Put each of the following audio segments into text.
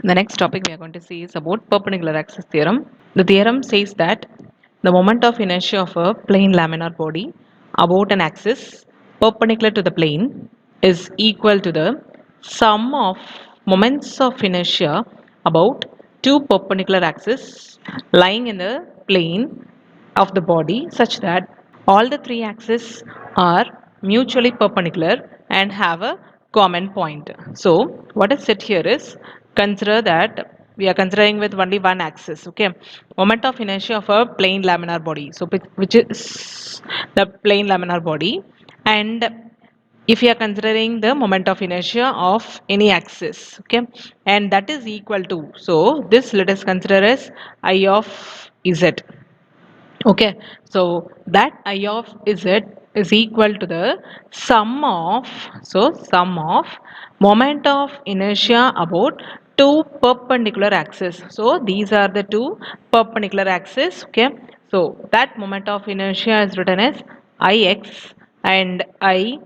The next topic we are going to see is about perpendicular axis theorem. The theorem says that the moment of inertia of a plane laminar body about an axis perpendicular to the plane is equal to the sum of moments of inertia about two perpendicular axes lying in the plane of the body such that all the three axes are mutually perpendicular and have a common point. So what is said here is consider that we are considering with only one axis. Okay, moment of inertia of a plane laminar body, so which is the plane laminar body, and if you are considering the moment of inertia of any axis, okay, and that is equal to, so this let us consider as I of z. Okay, so that I of z is equal to the sum of, so sum of moment of inertia about two perpendicular axes. So these are the two perpendicular axes. Okay, so that moment of inertia is written as Ix and Iy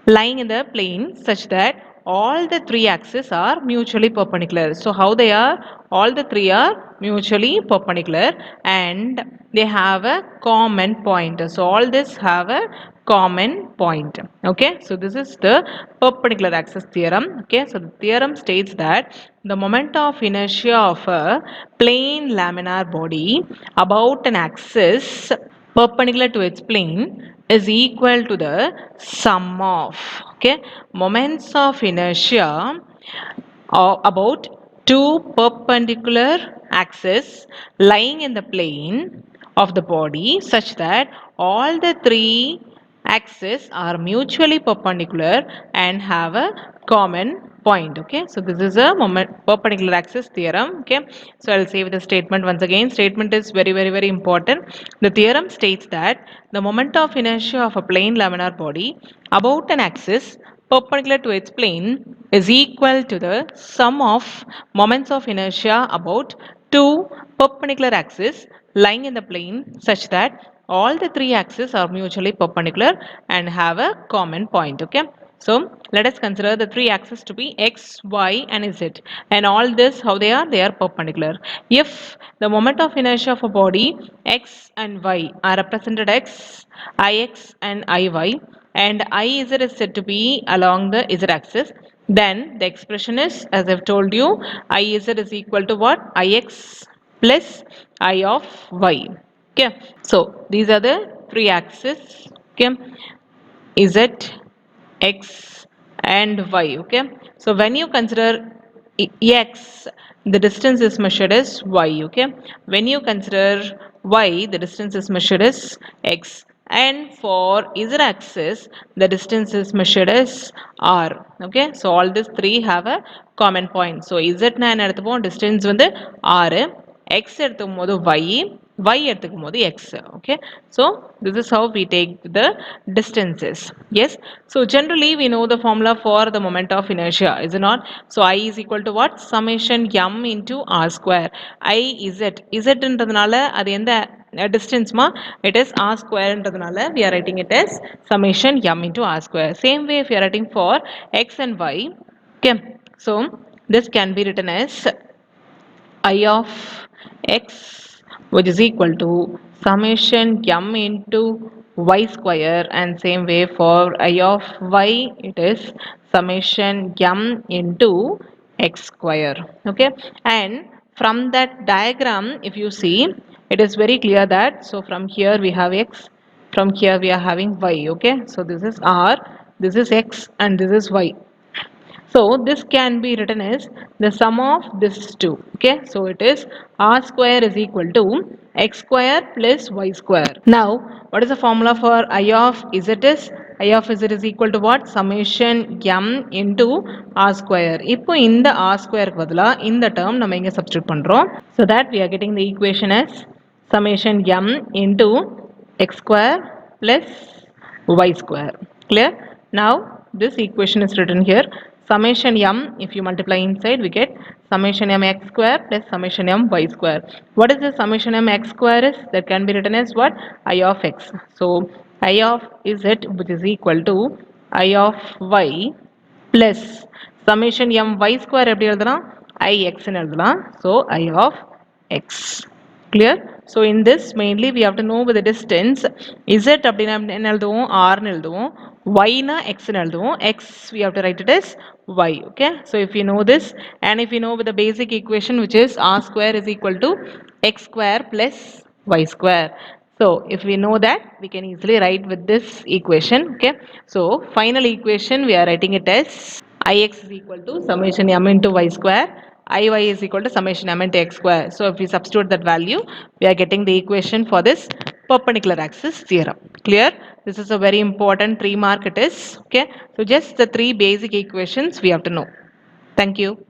lying in the plane such that all the three axes are mutually perpendicular. So how they are? All the three are mutually perpendicular and they have a common point. So all this have a common point. Okay, so this is the perpendicular axis theorem. Okay, so the theorem states that the moment of inertia of a plane laminar body about an axis perpendicular to its plane is equal to the sum of, okay, moments of inertia about two perpendicular axes lying in the plane of the body such that all the three axes are mutually perpendicular and have a common point. Okay, so this is a moment perpendicular axis theorem. Okay, so I'll say with the statement once again. Statement is very important. The theorem states that the moment of inertia of a plane laminar body about an axis perpendicular to its plane is equal to the sum of moments of inertia about two perpendicular axes lying in the plane such that all the three axes are mutually perpendicular and have a common point. Okay, so let us consider the three axes to be x, y and z, and all this how they are perpendicular. If the moment of inertia of a body x and y are represented x, ix and iy, and Iz is said to be along the z axis, then the expression is, as I've told you, Iz is equal to what? Ix plus I of y. Okay, so these are the three axes. Okay, Z, X and Y. Okay, so when you consider X, the distance is measured as Y. Okay, when you consider Y, the distance is measured as X, and for Z axis the distance is measured as R. Okay, so all these three have a common point. So Z na என்ன எடுத்துப்போம், distance வந்து R, X எடுத்துக்கும் போது Y, Y எடுத்துக்கும் போது X. Okay, so this is how we take the distances. Yes, so generally we know the formula for the moment of inertia, is it not? So I is equal to what? Summation m into r square. I z என்றதுனால அது எந்த distance ma, it is r square என்றதுனால we are writing it as summation m into r square. Same way if you are writing for x and y. Okay, so this can be written as I of x, which is equal to summation m into y square, and same way for I of y it is summation m into x square. Okay, and from that diagram if you see, it is very clear that, so from here we have x, from here we are having y. Okay, so this is r, this is x and this is y. So this can be written as the sum of these two. Okay, so it is r square is equal to x square plus y square. Now what is the formula for I of z is? I of z is equal to what? Summation m into r square. இப்போ இந்த r square க்கு பதிலா இந்த term நம்ம இங்க substitute பண்றோம். So that we are getting the equation as summation m into x square plus y square. Clear? Now this equation is written here. Summation m, if you multiply inside we get summation m x square plus summation m y square. What is the summation m x square is? That can be written as what? I of x. So I of z, which is equal to I of y plus summation m y square எப்படி எழுதலாம்? ix ன்னு எழுதலாம். So I of x. Clear? So in this mainly we have to know with the distance. Z அப்படின்னா என்ன எழுதுவோம்? R ன்னு எழுதுவோம். Y னா x ன்னு எழுதுவோம். X we have to write it as y. Okay? So if you know this and if you know with the basic equation which is r square is equal to x square plus y square. So if we know that, we can easily write with this equation. Okay. So final equation we are writing it as ix is equal to summation m into y square. Iy is equal to summation m into x square. So if we substitute that value, we are getting the equation for this perpendicular axis theorem. Clear? This is a very important 3 mark it is. Okay. So just the 3 basic equations we have to know. Thank you.